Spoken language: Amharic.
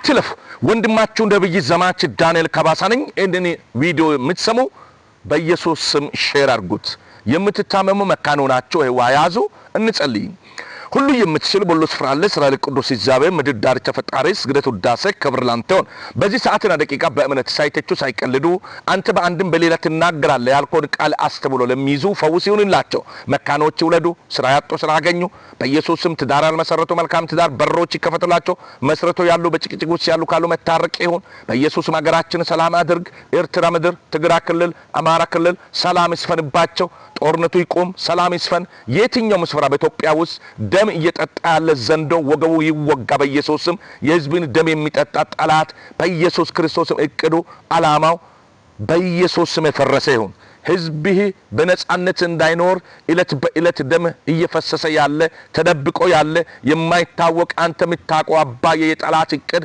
አትለፉ። ወንድማችሁ ነብይ ዘማች ዳንኤል ከባሳ ነኝ። እኔ ቪዲዮ የምትሰሙ በኢየሱስ ስም ሼር አድርጉት። የምትታመሙ መካን ሆናችሁ ያዙ። እንጸልይ። ሁሉ የምትችል በሁሉ ስፍራ አለ እስራኤል ቅዱስ እግዚአብሔር ምድር ዳርቻ ፈጣሪ ስግደት ውዳሴ ክብር ላንተ ይሁን። በዚህ ሰዓትና ደቂቃ በእምነት ሳይተቹ ሳይቀልዱ አንተ በአንድም በሌላ ትናገራለህ ያልከውን ቃል አስተብሎ ለሚይዙ ፈውስ ይሁንላቸው። መካኖች ይውለዱ፣ ስራ ያጡ ስራ ያገኙ። በኢየሱስም ትዳር ያልመሰረቱ መልካም ትዳር በሮች ይከፈቱላቸው። መስረቶ ያሉ በጭቅጭቅ ውስጥ ያሉ ካሉ መታረቅ ይሁን። በኢየሱስም ሀገራችን ሰላም አድርግ። ኤርትራ ምድር፣ ትግራይ ክልል፣ አማራ ክልል ሰላም ይስፈንባቸው። ጦርነቱ ይቆም፣ ሰላም ይስፈን። የትኛውም ስፍራ በኢትዮጵያ ውስጥ ደም እየጠጣ ያለ ዘንዶ ወገቡ ይወጋ በኢየሱስም። የህዝብን ደም የሚጠጣ ጠላት በኢየሱስ ክርስቶስም እቅዱ አላማው በኢየሱስም የፈረሰ ይሁን። ህዝብህ በነጻነት እንዳይኖር እለት በእለት ደም እየፈሰሰ ያለ ተደብቆ ያለ የማይታወቅ አንተ የምታውቀው አባዬ የጠላት እቅድ